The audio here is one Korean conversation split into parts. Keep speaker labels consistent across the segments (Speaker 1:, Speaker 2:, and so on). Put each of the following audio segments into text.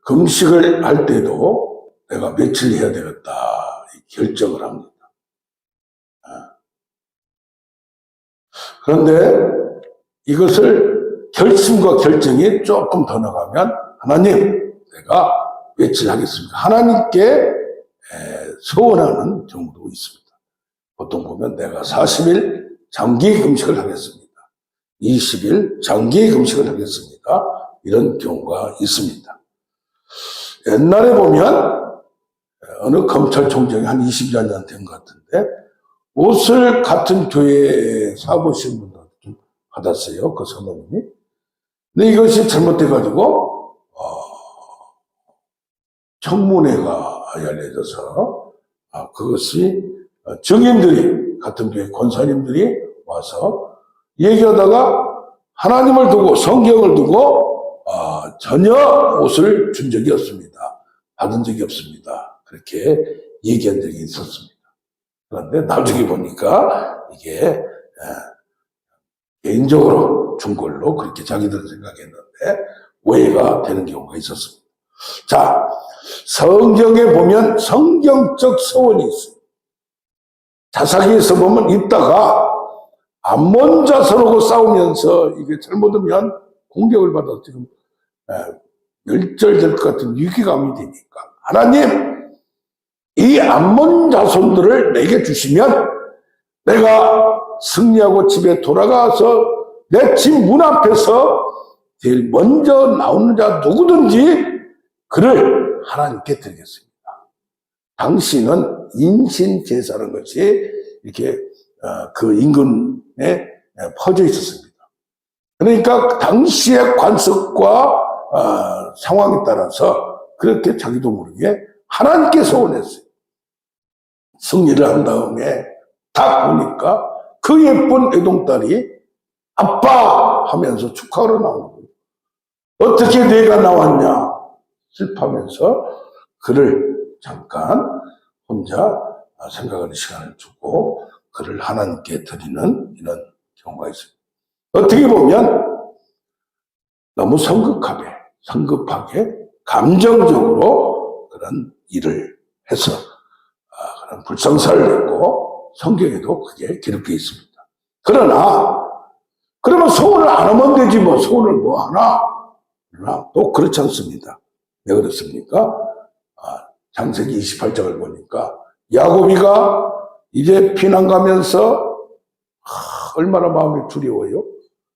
Speaker 1: 금식을 할 때도 내가 며칠 해야 되겠다 결정을 합니다. 그런데 이것을 결심과 결정이 조금 더 나가면 하나님 내가 며칠 하겠습니다. 하나님께 소원하는 경우도 있습니다. 보통 보면 내가 40일 장기 금식을 하겠습니다. 20일 장기 금식을 하겠습니다. 이런 경우가 있습니다. 옛날에 보면 어느 검찰총장이 한 20여 년 된 것 같은데 옷을 같은 교회에 사보신 분들도 좀 받았어요. 그 선생님이. 근데 이것이 잘못돼가지고 청문회가 열려져서 그것이 증인들이 같은 교회 권사님들이 와서 얘기하다가 하나님을 두고 성경을 두고 전혀 옷을 준 적이 없습니다. 받은 적이 없습니다. 그렇게 얘기한 적이 있었습니다. 그런데 나중에 보니까 이게 개인적으로 준 걸로 그렇게 자기들은 생각했는데 오해가 되는 경우가 있었습니다. 자, 성경에 보면 성경적 서원이 있어요. 자사기에서 보면 있다가 암몬 자손하고 싸우면서 이게 잘못하면 공격을 받아서 지금 멸절될 것 같은 위기감이 되니까 하나님 이 암몬 자손들을 내게 주시면 내가 승리하고 집에 돌아가서 내 집 문 앞에서 제일 먼저 나오는 자 누구든지 그를 하나님께 드리겠습니다. 당시는 인신제사라는 것이 이렇게 그 인근에 퍼져 있었습니다. 그러니까 당시의 관습과 상황에 따라서 그렇게 자기도 모르게 하나님께 소원했어요. 승리를 한 다음에 딱 보니까 그 예쁜 애동딸이 아빠 하면서 축하하러 나오는 거예요. 어떻게 내가 나왔냐 슬퍼하면서 그를 잠깐 혼자 생각하는 시간을 주고 그를 하나님께 드리는 이런 경우가 있습니다. 어떻게 보면 너무 성급하게 감정적으로 그런 일을 해서 그런 불성사를 냈고 성경에도 그게 기록되어 있습니다. 그러나 그러면 소원을 안 하면 되지 뭐 소원을 뭐 하나? 그러나 또 그렇지 않습니다. 왜 그렇습니까? 창세기 28장을 보니까 야곱이가 이제 피난 가면서 얼마나 마음이 두려워요.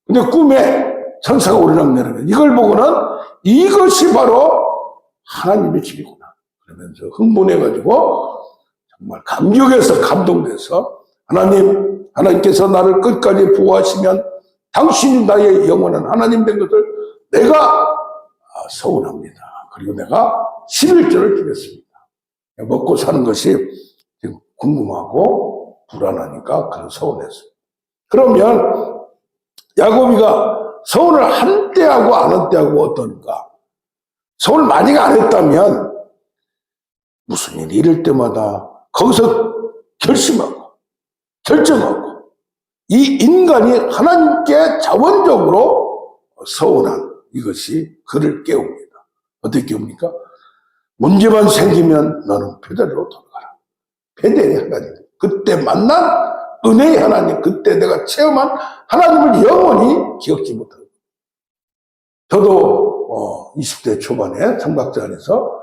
Speaker 1: 근데 꿈에 천사가 오르락내리면 이걸 보고는 이것이 바로 하나님의 집이구나 그러면서 흥분해가지고 정말 감격해서 감동돼서 하나님께서 나를 끝까지 보호하시면 당신이 나의 영원한 하나님 된 것을 내가 소원합니다. 그리고 내가 11조를 주겠습니다. 먹고 사는 것이 지금 궁금하고 불안하니까 그런 소원했어요. 그러면 야곱이가 소원을 한 때하고 안 한 때하고 어떤가? 소원을 많이 안 했다면 무슨 일이 이럴 때마다 거기서 결정하고 이 인간이 하나님께 자원적으로 소원한 이것이 그를 깨웁니다. 어떻게 깨웁니까? 문제만 생기면 너는 베델로 돌아가라. 베델이 하나님. 그때 만난 은혜의 하나님. 그때 내가 체험한 하나님을 영원히 기억지 못하고. 저도 20대 초반에 삼각자 안에서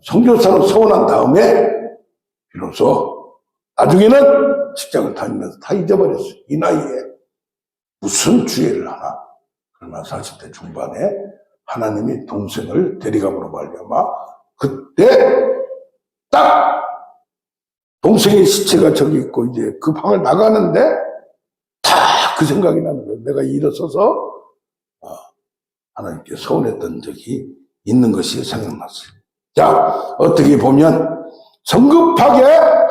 Speaker 1: 선교사로 소원한 다음에 비로소 나중에는 직장을 다니면서 다 잊어버렸어요. 이 나이에 무슨 주의를 하나. 그러나 40대 중반에 하나님이 동생을 데리감으로 말미암아 그때 딱 동생의 시체가 저기 있고 이제 그 방을 나가는데 다 그 생각이 나는 거예요. 내가 일어서서 하나님께 소원했던 적이 있는 것이 생각났어요. 자, 어떻게 보면 성급하게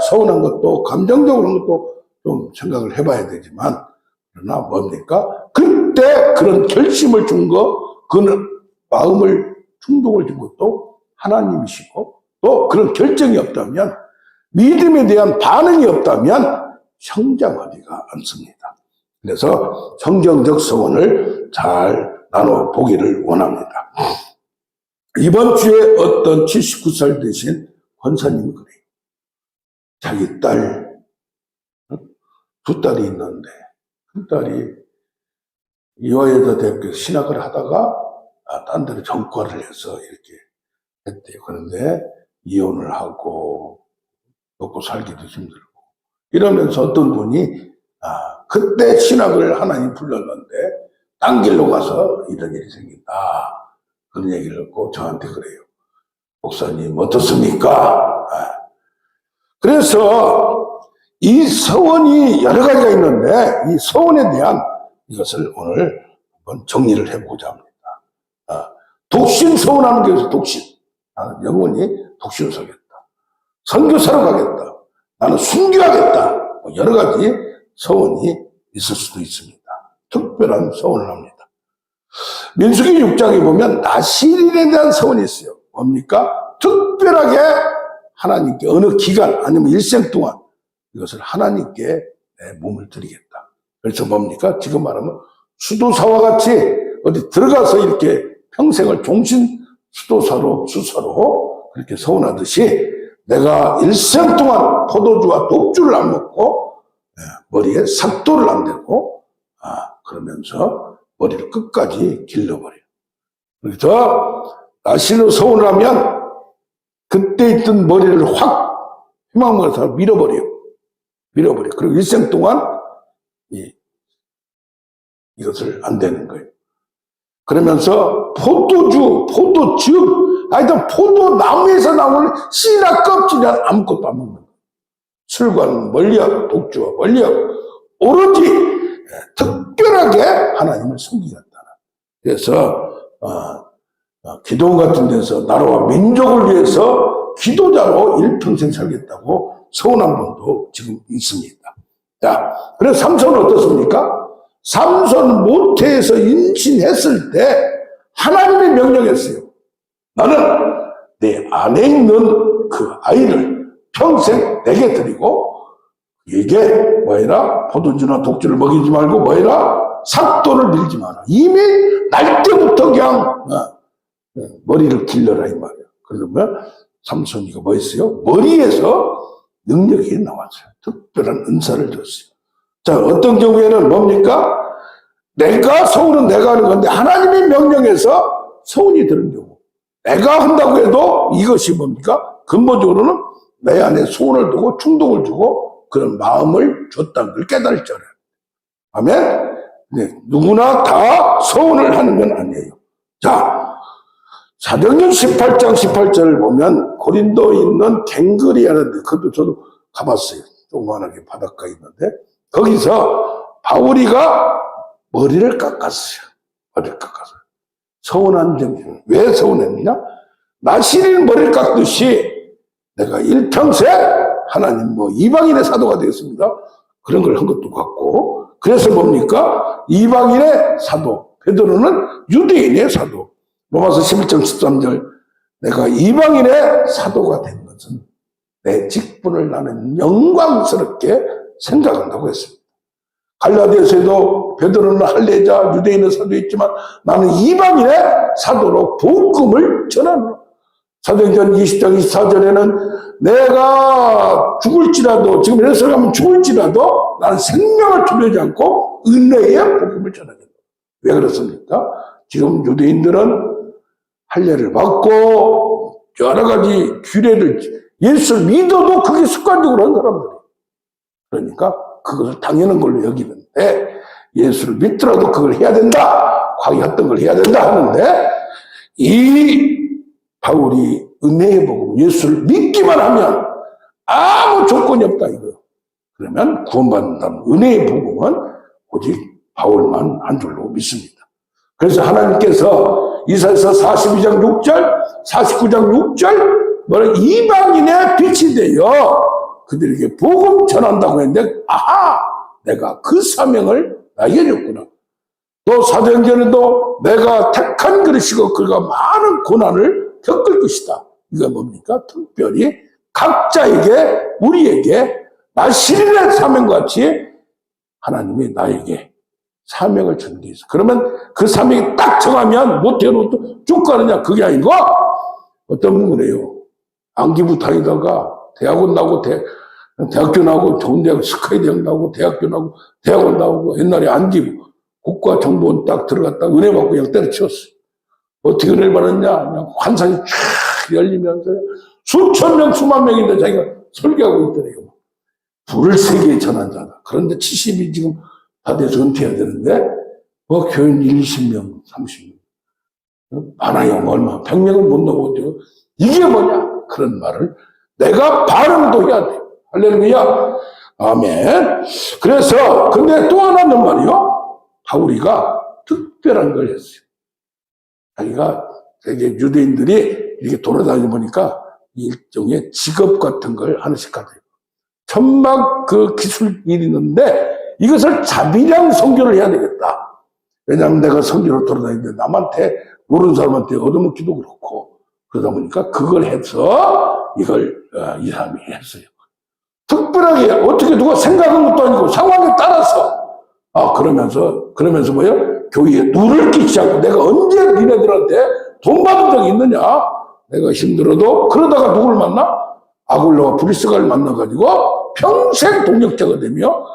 Speaker 1: 소원한 것도 감정적으로 한 것도 좀 생각을 해봐야 되지만 그러나 뭡니까? 그때 그런 결심을 준 거, 그는 마음을 충동을 준 것도 하나님이시고 또 그런 결정이 없다면 믿음에 대한 반응이 없다면 성장하지가 않습니다. 그래서 성경적 소원을 잘 나눠보기를 원합니다. 이번 주에 어떤 79살 되신 권사님이 그래요. 자기 딸, 두 딸이 있는데, 그 딸이 이화여자 대학교에서 신학을 하다가, 딴 데로 전과를 해서 이렇게 했대요. 그런데 이혼을 하고, 먹고 살기도 힘들고. 이러면서 어떤 분이, 그때 신학을 하나님 불렀는데, 딴 길로 가서 이런 일이 생긴다. 그런 얘기를 듣고 저한테 그래요. 목사님, 어떻습니까? 그래서 이 서원이 여러 가지가 있는데, 이 서원에 대한 이것을 오늘 한번 정리를 해보고자 합니다. 독신 서원하는 게 있어요, 독신. 나는 영원히 독신을 서겠다. 선교사로 가겠다. 나는 순교하겠다. 여러 가지 서원이 있을 수도 있습니다. 특별한 서원을 합니다. 민수기 6장에 보면 나실인에 대한 서원이 있어요. 뭡니까? 특별하게 하나님께 어느 기간 아니면 일생 동안 이것을 하나님께 내 몸을 드리겠다. 그래서 뭡니까? 지금 말하면 수도사와 같이 어디 들어가서 이렇게 평생을 종신 수도사로 수사로 그렇게 서원하듯이 내가 일생 동안 포도주와 독주를 안 먹고 머리에 삭도를 안 대고 그러면서 머리를 끝까지 길러버려요. 그래서 나실로 서원을 하면 그때 있던 머리를 확 희망만에서 밀어버려요. 그리고 일생 동안 이것을 안 되는 거예요. 그러면서 포도주, 포도즙, 하여튼 포도나무에서 나오는 씨나 껍질이나 아무것도 안 먹는 거예요. 술과는 멀리하고 독주와 멀리하고 오로지 특별하게 하나님을 섬기겠다. 그래서 기도원 같은 데서 나라와 민족을 위해서 기도자로 일평생 살겠다고 서원한 분도 지금 있습니다. 자, 그래서 삼손은 어떻습니까? 삼손 모태에서 임신했을 때 하나님이 명령했어요. 나는 내 안에 있는 그 아이를 평생 내게 드리고 이게 뭐해라? 포도주나 독주를 먹이지 말고 뭐해라? 삭도를 밀지 마라. 이미 날 때부터 그냥 머리를 길러라 이 말이야. 그러면 삼손이가 뭐 했어요? 머리에서 능력이 나왔어요. 특별한 은사를 줬어요. 자, 어떤 경우에는 뭡니까? 내가 서원은 내가 하는 건데 하나님의 명령에서 서원이 드는 경우. 내가 한다고 해도 이것이 뭡니까? 근본적으로는 내 안에 소원을 두고 충동을 주고 그런 마음을 줬다는 걸 깨달을 줄 알아요. 아멘? 네, 누구나 다 서원을 하는 건 아니에요. 자, 사도행전 18장 18절을 보면 고린도에 있는 갱그리아는데 그것도 저도 가봤어요. 조그만하게 바닷가에 있는데 거기서 바울이가 머리를 깎았어요. 머리를 깎았어요. 서운한 점이 왜 서운했느냐? 나실인 머리를 깎듯이 내가 일평생 하나님 이방인의 사도가 되었습니다. 그런 걸 한 것도 같고 그래서 뭡니까? 이방인의 사도 베드로는 유대인의 사도 로마서 11장 13절 내가 이방인의 사도가 된 것은 내 직분을 나는 영광스럽게 생각한다고 했습니다. 갈라디아서에도 베드로는 할례자 유대인의 사도였지만 나는 이방인의 사도로 복음을 전하노라. 사도행전 20장 24절에는 내가 죽을지라도 지금 예수를 가면 죽을지라도 나는 생명을 주려지 않고 은혜의 복음을 전하겠다. 왜 그렇습니까? 지금 유대인들은 할례를 받고 여러 가지 규례를 예수를 믿어도 그게 습관적으로 한 사람들이에요. 그러니까 그것을 당연한 걸로 여기는데 예수를 믿더라도 그걸 해야 된다. 과거 했던 걸 해야 된다 하는데 이 바울이 은혜의 복음 예수를 믿기만 하면 아무 조건이 없다 이거예요. 그러면 구원받는다는 은혜의 복음은 오직 바울만 한 줄로 믿습니다. 그래서 하나님께서 이사야서 42장 6절 49장 6절 뭐라 이방인의 빛이 되어 그들에게 복음 전한다고 했는데 아하 내가 그 사명을 나에게 줬구나. 또 사도행전에도 내가 택한 그릇이고 그가 많은 고난을 겪을 것이다. 이거 뭡니까? 특별히 각자에게 우리에게 나실인의 사명같이 하나님이 나에게 사명을 주는 게 있어. 그러면 그 사명이 딱 정하면 못해로 쭉 가느냐 그게 아니고 어떤 분 그래요. 안기부 다니다가 대학원 나오고 대학교 나오고 좋은 대학 스카이 대학 나오고 대학교 나오고 대학원 나오고 옛날에 안기부 국가정보원 딱 들어갔다 은혜 받고 그냥 때려치웠어요. 어떻게 은혜를 받았냐? 그냥 환상이 쫙 열리면서 수천 명, 수만 명인데 자기가 설교하고 있더래요. 불을 세계에 전한 자다. 그런데 70이 지금 다 돼서 은퇴해야 되는데, 교인 20명, 30명. 많아요, 얼마. 100명은 못 넘어오죠. 이게 뭐냐? 그런 말을 내가 발음도 해야 돼요. 할렐루야. 아멘. 그래서, 근데 또 하나는 말이요. 바울이가 특별한 걸 했어요. 자기가 세계 유대인들이 이렇게 돌아다니 보니까 일종의 직업 같은 걸 하나씩 하대요. 천막 그 기술 일이 있는데 이것을 자비량 선교를 해야 되겠다. 왜냐하면 내가 선교를 돌아다니는데 남한테 모르는 사람한테 얻어먹기도 그렇고 그러다 보니까 그걸 해서 이걸 이 사람이 했어요. 특별하게 어떻게 누가 생각한 것도 아니고 상황에 따라서 그러면서 뭐예요? 교회에 누를 끼치지 않고 내가 언제 니네들한테 돈 받은 적이 있느냐? 내가 힘들어도 그러다가 누굴 만나? 아굴라와 브리스가를 만나가지고 평생 동역자가 되며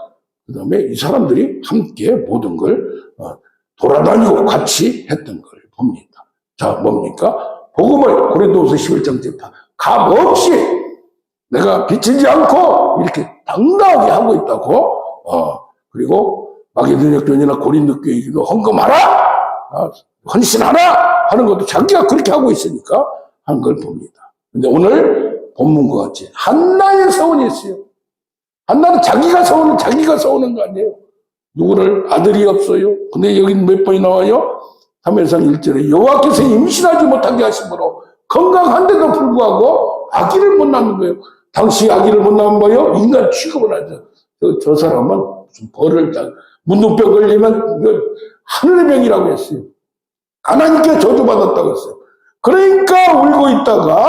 Speaker 1: 그 다음에 이 사람들이 함께 모든 걸 돌아다니고 같이 했던 걸 봅니다. 자, 뭡니까? 복음을 고린도후서 11장 값 없이 내가 비치지 않고 이렇게 당당하게 하고 있다고 그리고 마게도냐 교회나 고린도 교회에도 헌금하라 헌신하라 하는 것도 자기가 그렇게 하고 있으니까 한 걸 봅니다. 근데 오늘 본문과 같이 한나의 서원이 있어요. 한나는 자기가 서우는 거 아니에요. 누구를 아들이 없어요. 근데 여기 몇 번이 나와요? 3회상 1절에 여호와께서 임신하지 못하게 하심으로 건강한데도 불구하고 아기를 못 낳는 거예요. 당시 아기를 못 낳은 거예요? 인간 취급을 하죠. 저 사람은 무슨 벌을 문둥병 걸리면 하늘의 병이라고 했어요. 하나님께 저주받았다고 했어요. 그러니까 울고 있다가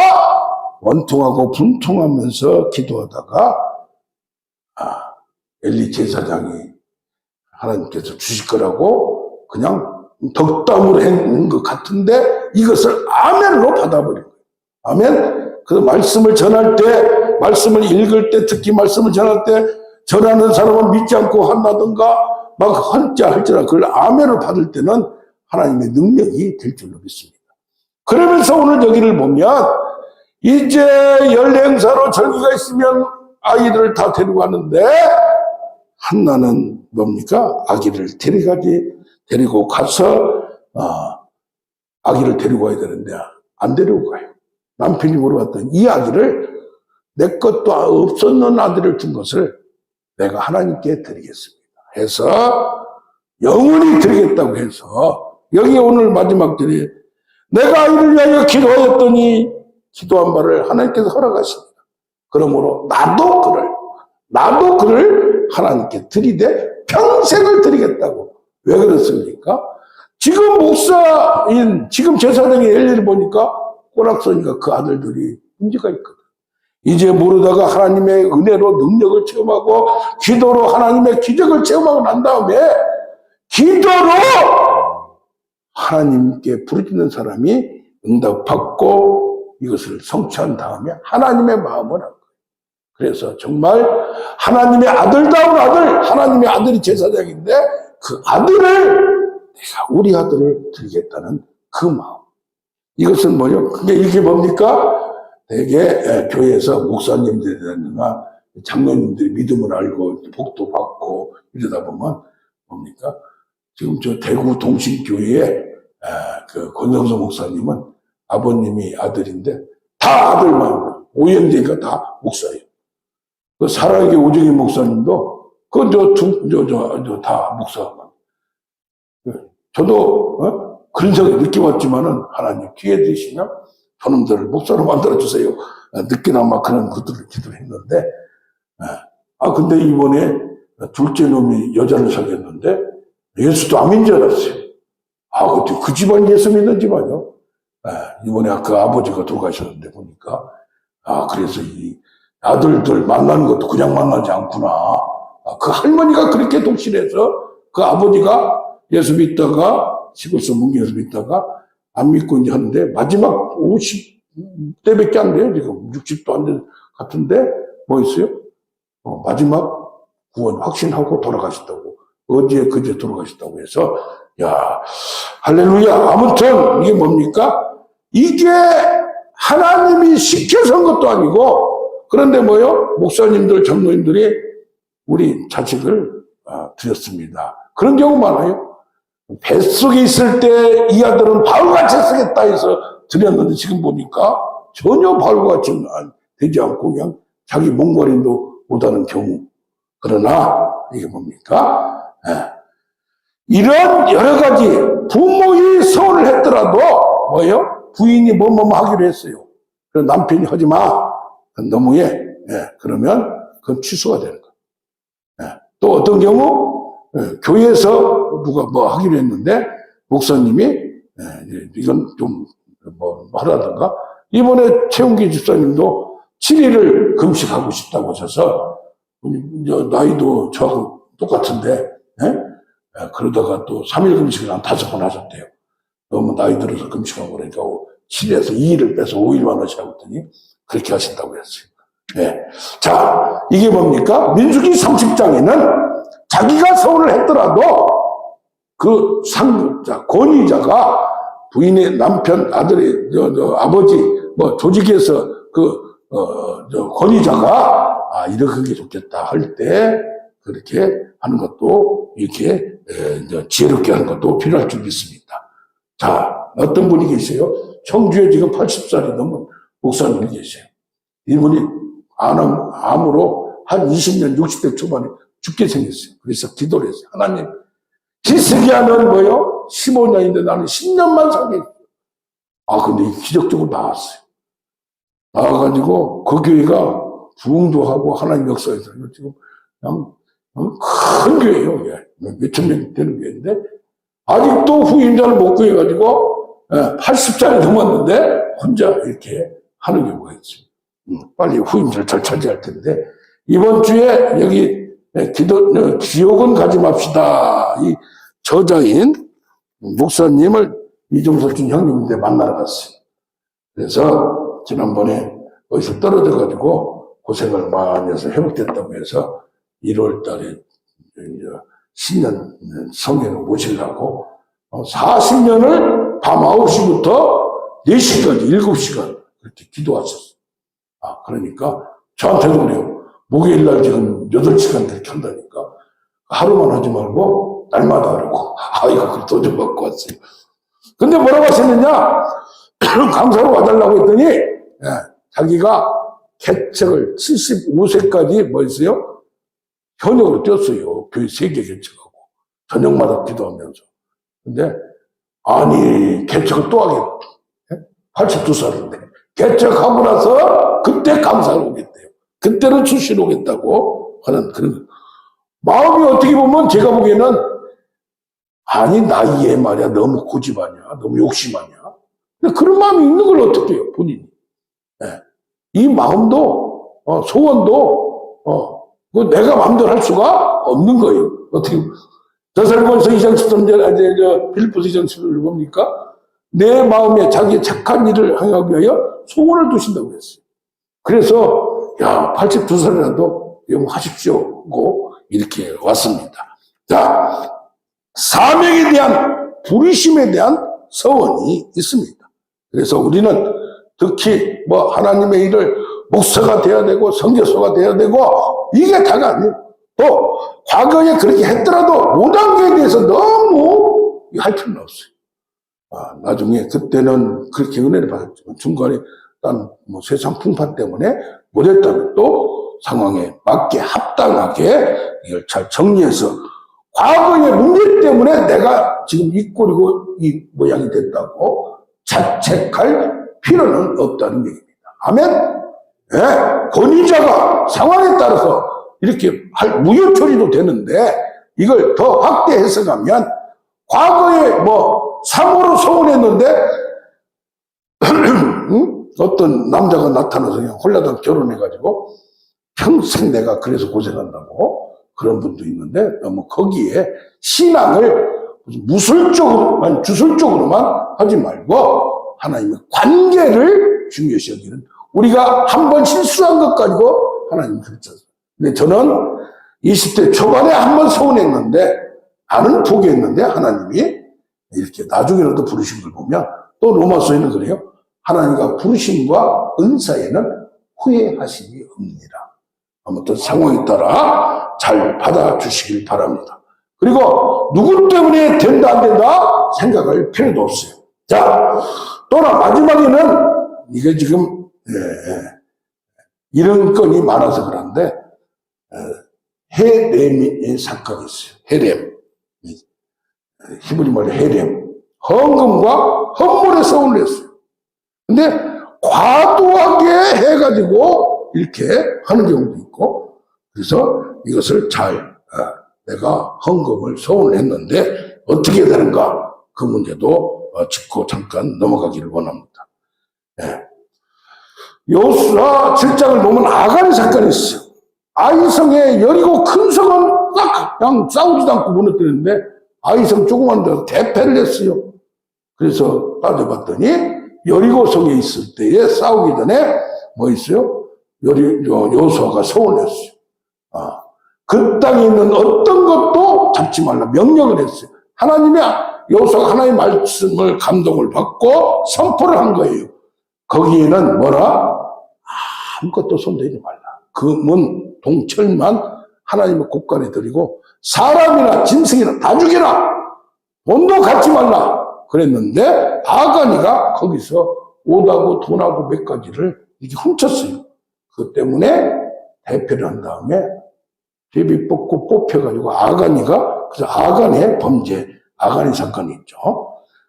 Speaker 1: 원통하고 분통하면서 기도하다가 엘리 제사장이 하나님께서 주실 거라고 그냥 덕담으로 했는 것 같은데 이것을 아멘으로 받아버린 거예요. 아멘. 그 말씀을 전할 때, 말씀을 읽을 때, 특히 말씀을 전할 때 전하는 사람은 믿지 않고 한다든가 막 헌자 할지라 그걸 아멘을 받을 때는 하나님의 능력이 될 줄로 믿습니다. 그러면서 오늘 여기를 보면 이제 연례행사로 절기가 있으면 아이들을 다 데리고 가는데 한나는 뭡니까? 아기를 데리고 가서 아기를 데리고 가야 되는데 안 데리고 가요. 남편이 물어봤더니 이 아기를 내 것도 없었는 아들을 준 것을 내가 하나님께 드리겠습니다 해서 영원히 드리겠다고 해서 여기 오늘 마지막 절에 내가 아이를 위하여 기도하였더니 기도한 바를 하나님께서 허락하십니다. 그러므로 나도 그를 하나님께 드리되 평생을 드리겠다고. 왜 그렇습니까? 지금 목사인, 지금 제사장의 엘리를 보니까 꼬락서니까 그 아들들이 문제가 있거든. 이제 모르다가 하나님의 은혜로 능력을 체험하고 기도로 하나님의 기적을 체험하고 난 다음에 기도로 하나님께 부르짖는 사람이 응답받고 이것을 성취한 다음에 하나님의 마음을 한 거예요. 그래서 정말 하나님의 아들다운 아들, 하나님의 아들이 제사장인데 그 아들을 내가 우리 아들을 드리겠다는 그 마음. 이것은 뭐요? 그게 이게 뭡니까? 되게 교회에서 목사님들이나 장로님들이 믿음을 알고 복도 받고 이러다 보면 뭡니까? 지금 저 대구 동신교회에 그 권영서 목사님은 아버님이 아들인데 다 아들만 오형제가 다 목사예요. 그 사랑의 오정희 목사님도 다 목사만. 저도 그런 생각 늦게 왔지만은 하나님 기회 되시면 저놈들을 목사로 만들어 주세요. 늦게나마 그런 것들을 기도를 했는데 근데 이번에 둘째 놈이 여자를 사귀었는데 예수도 암인 줄 알았어요. 어떻게 그 집안 예수 믿는 집안이요? 이번에 그 아버지가 돌아가셨는데 보니까 그래서 이 아들들 만나는 것도 그냥 만나지 않구나. 그 할머니가 그렇게 독실해서 그 아버지가 예수 믿다가 시골서 문교에서 믿다가 안 믿고 이제 하는데 마지막 50 때밖에 안 돼요, 지금. 60도 안 된 같은데, 뭐 있어요? 마지막 구원 확신하고 돌아가셨다고. 어제, 그제 돌아가셨다고 해서, 야, 할렐루야. 아무튼, 이게 뭡니까? 이게 하나님이 시켜서 한 것도 아니고, 그런데 뭐요? 목사님들, 장로님들이 우리 자식을 드렸습니다. 그런 경우 많아요. 뱃속에 있을 때 이 아들은 바울같이 쓰겠다 해서 드렸는데 지금 보니까 전혀 바울같이 되지 않고 그냥 자기 몸거림도 못하는 경우. 그러나 이게 뭡니까? 이런 여러 가지 부모의 서운을 했더라도 뭐예요? 부인이 뭐뭐 하기로 했어요. 그래서 남편이 하지 마. 너무해. 그러면 그건 취소가 되는 거예요. 또 어떤 경우 교회에서 누가 뭐 하기로 했는데 목사님이 이건 좀 뭐 하라든가 이번에 최웅기 집사님도 7일을 금식하고 싶다고 하셔서 나이도 저하고 똑같은데 그러다가 또 3일 금식을 한 5번 하셨대요. 너무 나이 들어서 금식하고 그러니까 7일에서 2일을 빼서 5일만 하시라고 했더니 그렇게 하신다고 했어요. 자, 이게 뭡니까? 민수기 30장에는 자기가 서운을 했더라도 그 상급자, 권위자가 부인의 남편, 아들의 아버지, 뭐 조직에서 권위자가 이렇게 하는 게 좋겠다 할 때 그렇게 하는 것도 이렇게 지혜롭게 하는 것도 필요할 줄 믿습니다. 자, 어떤 분이 계세요? 청주에 지금 80살이 넘은 목사님이 계세요. 이분이 암으로 한 20년, 60대 초반에 죽게 생겼어요. 그래서 기도를 했어요. 하나님, 기스기야는 뭐요? 15년인데 나는 10년만 살게. 근데 기적적으로 나왔어요. 나와가지고 그 교회가 부흥도 하고 하나님 역사에서 지금 그냥 큰 교회예요. 몇천 명 되는 교회인데 아직도 후임자를 못 구해가지고 80살이 넘었는데 혼자 이렇게 하는 경우가 있어요. 빨리 후임자를 잘 차지할 텐데 이번 주에 여기 지옥은 가지 맙시다. 이 저자인 목사님을 이종석준 형님인데 만나러 갔어요. 그래서 지난번에 어디서 떨어져가지고 고생을 많이 해서 회복됐다고 해서 1월 달에 신년 성회를 모시려고 40년을 밤 9시부터 4시까지 7시간 그렇게 기도하셨어요. 그러니까 저한테도 그래요. 목요일날 지금 8시간 그렇게 한다니까 하루만 하지 말고 날마다 하라고. 이거 도전 받고 왔어요. 근데 뭐라고 하셨느냐? 강사로 와달라고 했더니 자기가 개척을 75세까지 뭐 했어요? 현역으로 뛰었어요. 교회 3개 개척하고 저녁마다 기도하면서. 근데 아니 개척을 또 하겠다. 82살인데 개척하고 나서 그때 강사로 오겠대요. 그때는 출신 오겠다고 하는 그런 마음이 어떻게 보면 제가 보기에는 아니 나이에 말이야 너무 고집하냐 너무 욕심하냐 근데 그런 마음이 있는 걸 어떻게 해요 본인이. 이 마음도 소원도 내가 마음대로 할 수가 없는 거예요. 어떻게 데살로니가서 2장 13절 빌립보서 2장 17절 뭡니까? 내 마음에 자기의 착한 일을 행하기 위하여 소원을 두신다고 했어요. 그래서 82살이라도 영하십시오 이렇게 왔습니다. 자, 사명에 대한 부르심에 대한 서원이 있습니다. 그래서 우리는 특히 하나님의 일을 목사가 돼야 되고 선교사가 돼야 되고 이게 다가 아니에요. 또 과거에 그렇게 했더라도 못한 거에 대해서 너무 할 필요는 없어요. 나중에 그때는 그렇게 은혜를 받았지만 중간에 세상 풍파 때문에 못했다면 또 상황에 맞게 합당하게 이걸 잘 정리해서 과거의 문제 때문에 내가 지금 이 꼴이고 이 모양이 됐다고 자책할 필요는 없다는 얘기입니다. 아멘? 권위자가 상황에 따라서 이렇게 무효 처리도 되는데 이걸 더 확대 해석하면 과거에 사모로 서운했는데 어떤 남자가 나타나서 그냥 홀라당 결혼해가지고 평생 내가 그래서 고생한다고 그런 분도 있는데 너무 거기에 신앙을 무술적으로만 주술적으로만 하지 말고 하나님의 관계를 중요시 여기는, 우리가 한 번 실수한 것 가지고 하나님 그랬잖아요. 근데 저는 20대 초반에 한 번 서운했는데, 나는 포기했는데 하나님이 이렇게 나중에라도 부르신 걸 보면, 또 로마서에는 그래요. 하나님과 부르심과 은사에는 후회하심이 없느니라. 아무튼 상황에 따라 잘 받아주시길 바랍니다. 그리고 누구 때문에 된다 안 된다 생각할 필요도 없어요. 자, 또나 마지막에는 이게 지금 이런 건이 많아서 그런데 헤렘의 사건이 있어요. 헤렘, 히브리 말로 헤렘, 헌금과 헌물에 서운을 했어요. 근데 과도하게 해가지고 이렇게 하는 경우도 있고, 그래서 이것을 잘 내가 헌금을 서운했는데 어떻게 되는가, 그 문제도 짚고 잠깐 넘어가기를 원합니다. 여호수아 7장을 보면 아간 사건이 있어요. 아이성의 여리고 큰 성은 딱 그냥 싸우지도 않고 무너뜨렸는데 아이성 조그만 데서 대패를 했어요. 그래서 따져봤더니 여리고 성에 있을 때에 싸우기 전에 뭐 있어요? 여호수아가 서운했어요. 그 땅에 있는 어떤 것도 잡지 말라 명령을 했어요. 여호수아가 하나님의 말씀을 감동을 받고 선포를 한 거예요. 거기에는 뭐라? 아무것도 손대지 말라. 금은 동철만 하나님의 곳간에 드리고 사람이나 짐승이나 다 죽여라. 돈도 갖지 말라. 그랬는데 아간이가 거기서 옷하고 돈하고 몇 가지를 이렇게 훔쳤어요. 그것 때문에 대표를 한 다음에 제비 뽑고 뽑혀가지고 아간이가, 그래서 아간의 범죄, 아간의 사건이 있죠.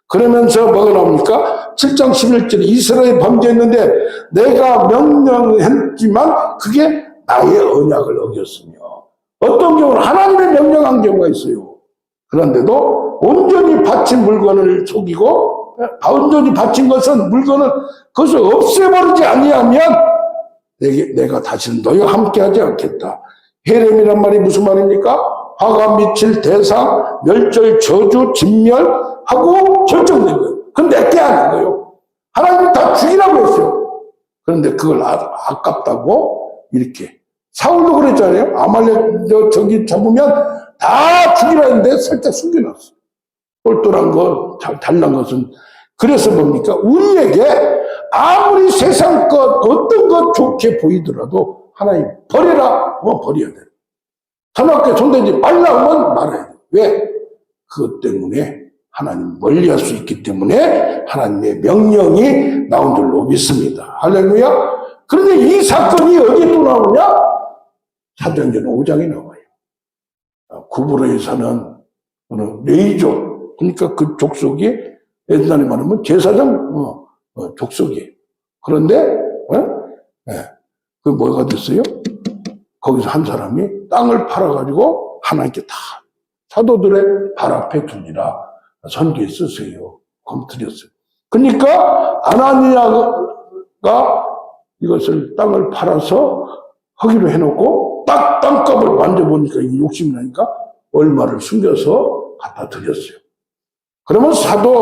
Speaker 1: 그러면서 뭐가 나옵니까? 7장 11절에 이스라엘이 범죄했는데 내가 명령했지만 그게 나의 언약을 어겼으며, 어떤 경우는 하나님의 명령한 경우가 있어요. 그런데도 온전히 바친 물건을 속이고, 온전히 바친 것은 물건을 그것을 없애버리지 아니하면 내가 다시는 너희와 함께하지 않겠다. 헤렘이란 말이 무슨 말입니까? 화가 미칠 대상, 멸절, 저주, 진멸하고 결정된 거예요. 그건 내게 하는 거예요. 하나님이 다 죽이라고 했어요. 그런데 그걸 아깝다고 이렇게. 사울도 그랬잖아요. 아말렉 저기 잡으면 다 죽이라 했는데 살짝 숨겨놨어요. 똘똘한 거, 잘난 것은. 그래서 뭡니까? 우리에게 아무리 세상 것, 어떤 것 좋게 보이더라도 하나님 버려라 하면 버려야 돼요. 하나님께 손대지 말라 하면 말아야 돼요. 왜? 그것 때문에 하나님 멀리할 수 있기 때문에 하나님의 명령이 나온 줄로 믿습니다. 할렐루야. 그런데 이 사건이 어디에 또 나오냐? 사도행전 5장에 나와요. 구브로에 사는 레이족, 그러니까 그 족속이 옛날에 말하면 제사장 족속이에요. 그런데 그 뭐가 됐어요? 거기서 한 사람이 땅을 팔아가지고 하나님께 다 사도들의 발 앞에 두니라 선교에 쓰세요. 검트렸어요. 그러니까 아나니아가 이것을 땅을 팔아서 하기로 해놓고 딱 땅값을 만져보니까 욕심이 나니까 얼마를 숨겨서 갖다 드렸어요. 그러면 사도